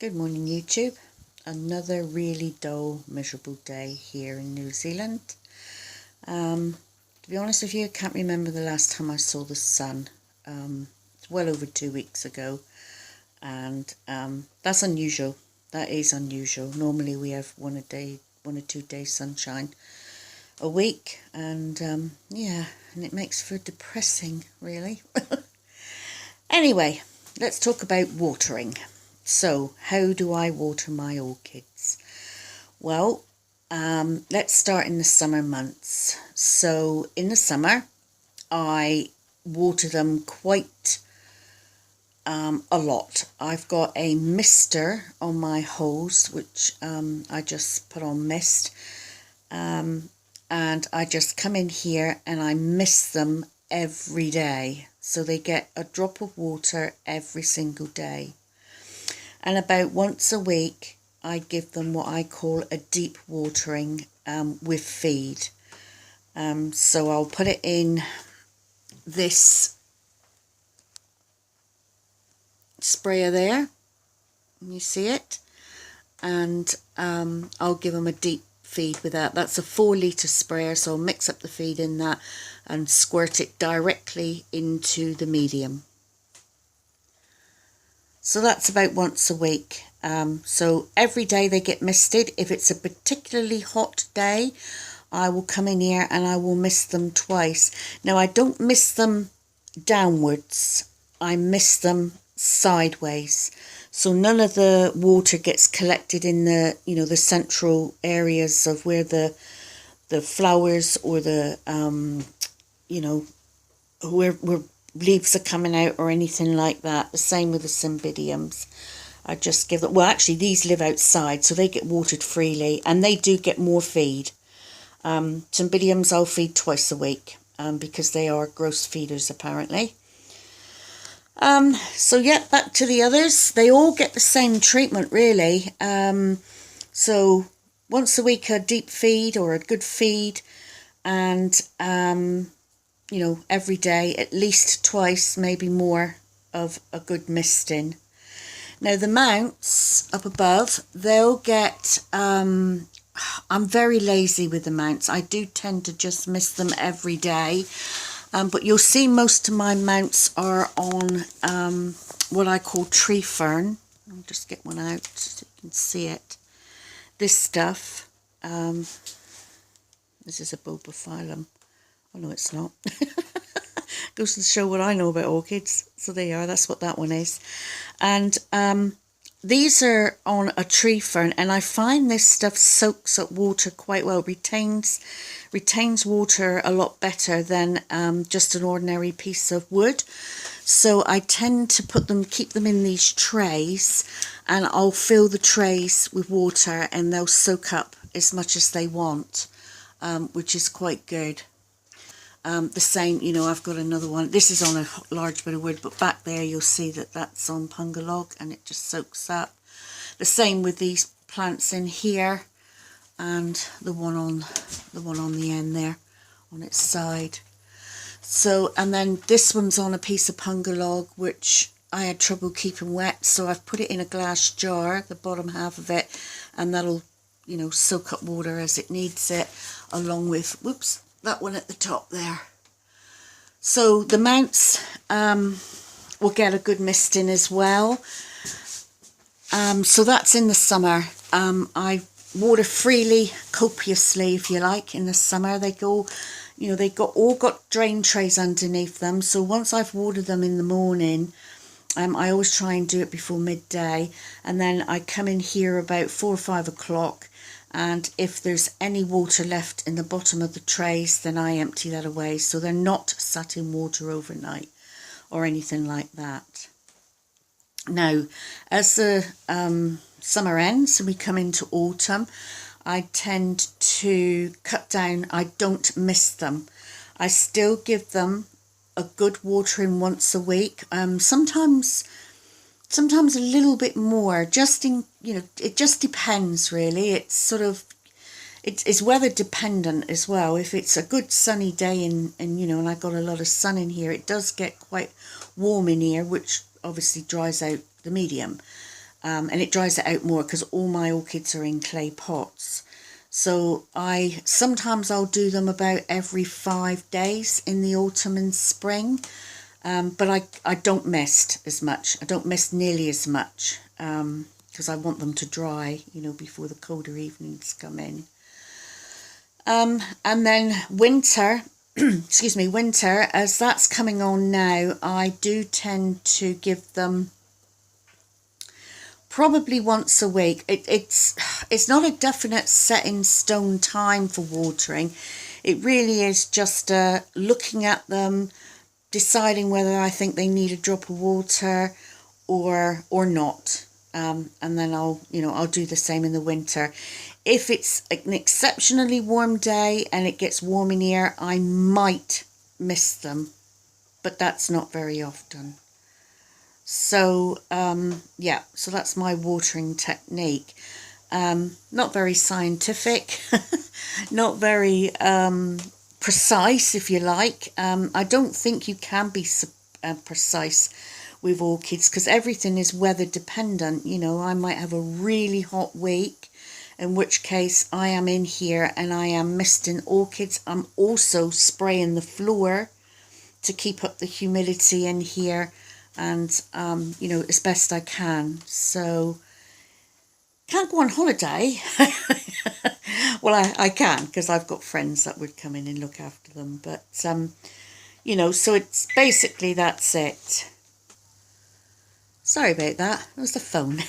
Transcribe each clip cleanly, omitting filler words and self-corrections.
Good morning, YouTube. Another really dull, miserable day here in New Zealand. To be honest with you, I can't remember the last time I saw the sun. It's well over 2 weeks ago, and that's unusual. That is unusual. Normally we have 1 or 2 days sunshine a week, and yeah, and it makes for depressing, really. Anyway, let's talk about watering. So, how do I water my orchids? Well, let's start in the summer months. So, in the summer, I water them quite a lot. I've got a mister on my hose, which I just put on mist. And I just come in here and I mist them every day. So they get a drop of water every single day. And about once a week, I give them what I call a deep watering with feed. So I'll put it in this sprayer there. You see it? And I'll give them a deep feed with that. That's a 4-litre sprayer, so I'll mix up the feed in that and squirt it directly into the medium. So that's about once a week. So every day they get misted. If it's a particularly hot day, I will come in here and I will mist them twice. Now, I don't mist them downwards. I mist them sideways. So none of the water gets collected in the, the central areas of where the flowers or the, where leaves are coming out or anything like that. The same with the cymbidiums. I just give them, well, actually these live outside, so they get watered freely and they do get more feed. Cymbidiums I'll feed twice a week because they are gross feeders apparently. So yeah, back to the others. They all get the same treatment really. So once a week a deep feed or a good feed, and every day at least twice, maybe more, of a good misting. Now the mounts up above, they'll get, I'm very lazy with the mounts. I do tend to just mist them every day. But you'll see most of my mounts are on what I call tree fern. I'll just get one out so you can see it. This stuff, this is a bulbophyllum. Oh no, it's not. Goes to show what I know about orchids. So there you are, that's what that one is. And these are on a tree fern, and I find this stuff soaks up water quite well, retains water a lot better than just an ordinary piece of wood. So I tend to keep them in these trays, and I'll fill the trays with water and they'll soak up as much as they want, which is quite good. The same, I've got another one. This is on a large bit of wood, but back there you'll see that that's on punga log and it just soaks up. The same with these plants in here, and the one on the end there, on its side. So, and then this one's on a piece of punga log, which I had trouble keeping wet, so I've put it in a glass jar, the bottom half of it, and that'll, soak up water as it needs it, along with, whoops, that one at the top there. So the mounts will get a good misting as well. So that's in the summer. I water freely, copiously, if you like, in the summer. They go, they all got drain trays underneath them. So once I've watered them in the morning, I always try and do it before midday, and then I come in here about 4 or 5 o'clock. And if there's any water left in the bottom of the trays, then I empty that away. So they're not sat in water overnight or anything like that. Now, as the summer ends and we come into autumn, I tend to cut down. I don't mist them. I still give them a good watering once a week. Sometimes a little bit more, it just depends really. It's sort of, it's weather dependent as well. If it's a good sunny day and I got a lot of sun in here, it does get quite warm in here, which obviously dries out the medium. and it dries it out more because all my orchids are in clay pots. So sometimes I'll do them about every 5 days in the autumn and spring, but I don't mist as much. I don't mist nearly as much because I want them to dry, before the colder evenings come in. And then winter, excuse me, winter, as that's coming on now, I do tend to give them probably once a week. It's not a definite set in stone time for watering. It really is just looking at them, deciding whether I think they need a drop of water or not. And then I'll do the same in the winter. If it's an exceptionally warm day and it gets warm in here, I might miss them, but that's not very often. So yeah, so that's my watering technique. Not very scientific, not very precise, if you like. I don't think you can be precise with orchids because everything is weather dependent. I might have a really hot week, in which case I am in here and I am misting orchids. I'm also spraying the floor to keep up the humidity in here, and as best I can. So can't go on holiday. Well, I can, because I've got friends that would come in and look after them, but so it's basically, that's it. Sorry about that. That was the phone.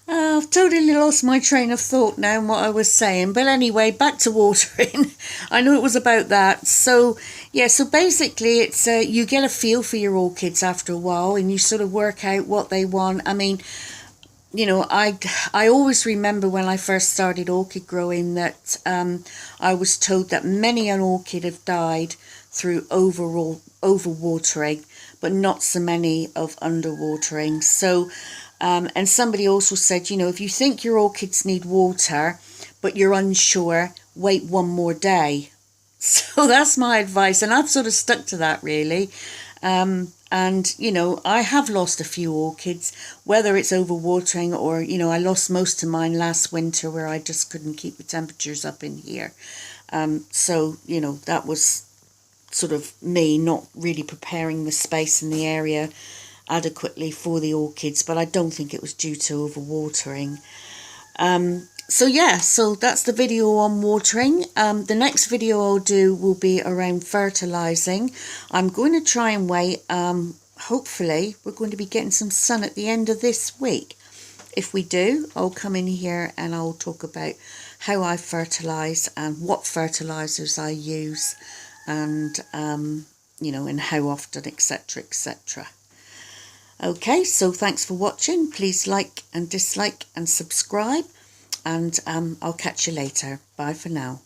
I've totally lost my train of thought now and what I was saying. But anyway, back to watering. I know it was about that. So, yeah, so basically it's you get a feel for your orchids after a while and you sort of work out what they want. I mean, I always remember when I first started orchid growing that I was told that many an orchid have died through overwatering, but not so many of underwatering. So, and somebody also said, if you think your orchids need water, but you're unsure, wait one more day. So that's my advice, and I've sort of stuck to that, really. And, I have lost a few orchids, whether it's overwatering or, I lost most of mine last winter where I just couldn't keep the temperatures up in here. So, that was sort of me not really preparing the space in the area adequately for the orchids, but I don't think it was due to overwatering. So yeah, so that's the video on watering. The next video I'll do will be around fertilizing. I'm going to try and wait. Hopefully we're going to be getting some sun at the end of this week. If we do, I'll come in here and I'll talk about how I fertilize and what fertilizers I use, and and how often, etc, etc. Okay, so thanks for watching. Please like and dislike and subscribe, and I'll catch you later. Bye for now.